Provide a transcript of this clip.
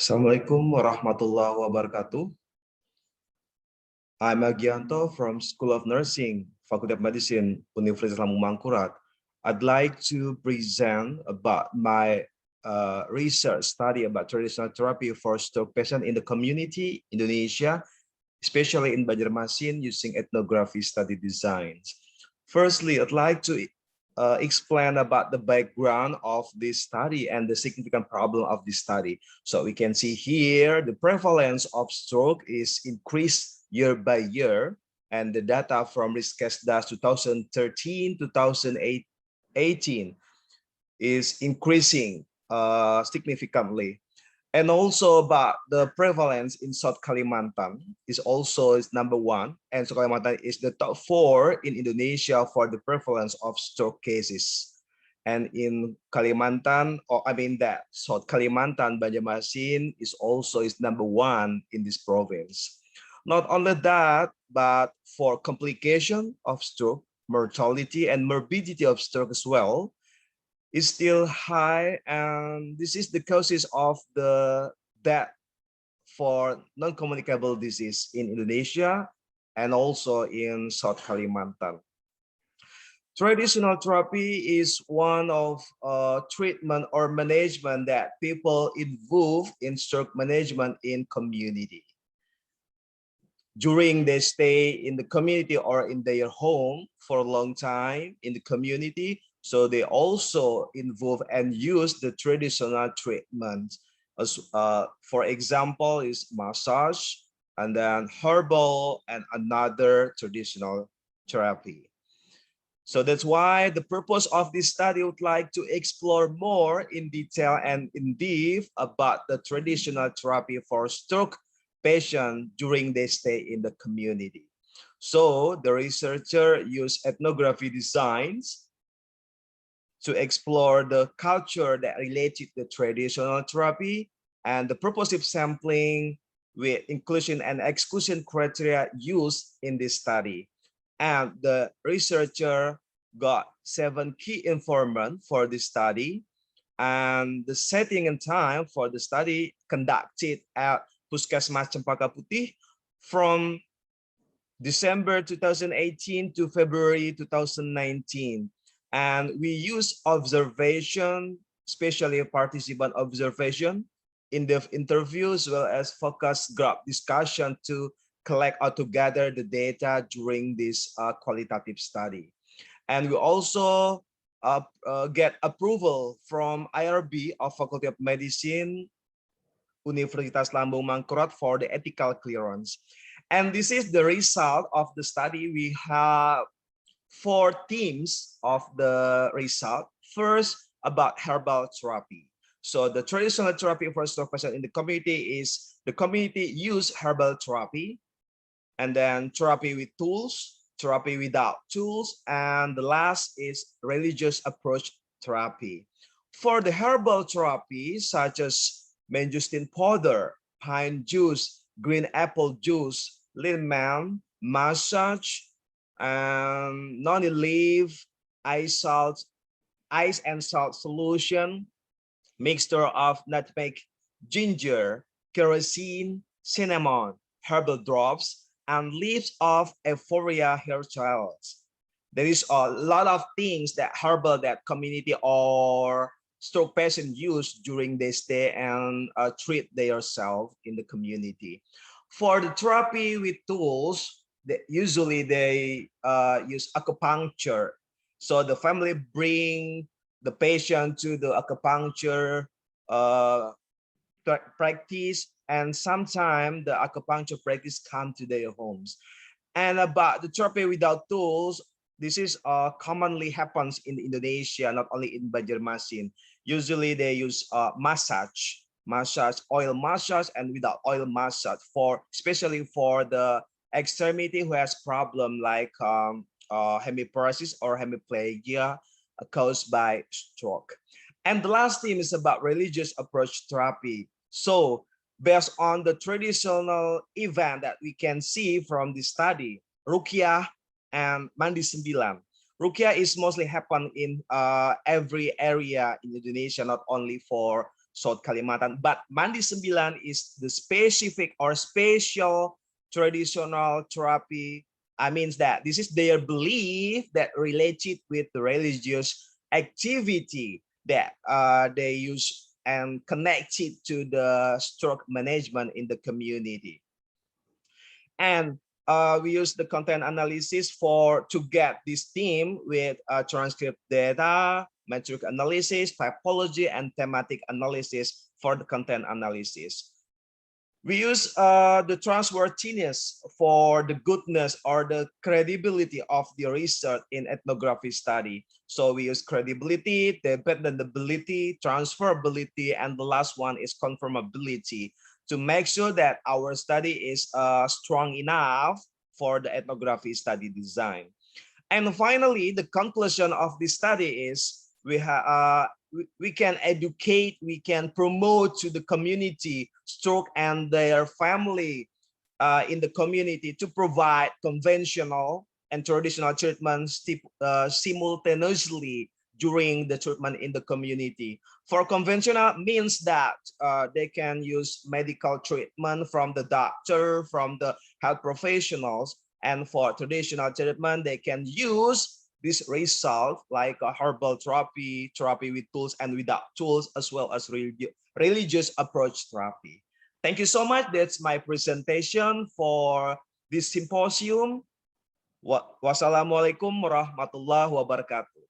Assalamualaikum warahmatullahi wabarakatuh. I'm Agianto from School of Nursing, Faculty of Medicine, Universitas Lambung Mangkurat. I'd like to present about my research study about traditional therapy for stroke patients in the community, Indonesia, especially in Banjarmasin using ethnography study designs. Firstly, I'd like to explain about the background of this study and the significant problem of this study. So we can see here the prevalence of stroke is increased year by year, and the data from RiskCASDAS 2013-2018 is increasing significantly. And also about the prevalence in South Kalimantan is number one, and South Kalimantan is the top 4 in Indonesia for the prevalence of stroke cases. And in Kalimantan, that South Kalimantan, Banjarmasin is number 1 in this province. Not only that, but for complication of stroke, mortality and morbidity of stroke as well, is still high, and this is the causes of the death for non-communicable disease in Indonesia and also in South Kalimantan. Traditional therapy is one of treatment or management that people involved in stroke management in community. During their stay in the community or in their home for a long time in the community, so they also involve and use the traditional treatment. As, for example, is massage, and then herbal, and another traditional therapy. So that's why the purpose of this study would like to explore more in detail and in depth about the traditional therapy for stroke patients during their stay in the community. So the researcher used ethnography designs to explore the culture that related to traditional therapy and the purposive sampling with inclusion and exclusion criteria used in this study. And the researcher got 7 key informants for this study, and the setting and time for the study conducted at Puskesmas Cempaka Putih from December 2018 to February 2019. And we use observation, especially participant observation, in the interview, as well as focus group discussion to collect or to gather the data during this qualitative study. And we also get approval from IRB of Faculty of Medicine, Universitas Lambung Mangkurat for the ethical clearance. And this is the result of the study. We have 4 themes of the result. First, about herbal therapy. So the traditional therapy for stroke patients in the community is the community use herbal therapy, and then therapy with tools, therapy without tools, and the last is religious approach therapy. For the herbal therapy, such as mangosteen powder, pine juice, green apple juice, lemon, massage, noni leaf, ice and salt solution, mixture of nutmeg, ginger, kerosene, cinnamon, herbal drops, and leaves of euphorbia hair gels. There is a lot of things that herbal that community or stroke patient use during their stay and treat themselves in the community. For the therapy with tools, usually they use acupuncture. So the family bring the patient to the acupuncture practice, and sometimes the acupuncture practice come to their homes. And about the therapy without tools, this is commonly happens in Indonesia, not only in Banjarmasin. Usually they use massage, oil massage, and without oil massage, for especially for the extremity who has problem like hemiparesis or hemiplegia caused by stroke. And the last theme is about religious approach therapy. So based on the traditional event that we can see from this study, Ruqyah and Mandi Sembilan. Ruqyah is mostly happen in every area in Indonesia, not only for South Kalimantan. But Mandi 9 is the specific or special traditional therapy. I mean that this is their belief that related with the religious activity that they use and connected to the stroke management in the community. And we use the content analysis to get this team with transcript data, metric analysis, typology, and thematic analysis for the content analysis. We use the trustworthiness for the goodness or the credibility of the research in ethnography study. So we use credibility, dependability, transferability, and the last one is confirmability to make sure that our study is strong enough for the ethnography study design. And finally, the conclusion of this study is we can educate, we can promote to the community stroke and their family in the community to provide conventional and traditional treatments simultaneously during the treatment in the community. For conventional means that they can use medical treatment from the doctor, from the health professionals, and for traditional treatment, they can use this result like a herbal therapy, therapy with tools and without tools, as well as religious approach therapy. Thank you so much. That's my presentation for this symposium. Wassalamualaikum warahmatullahi wabarakatuh.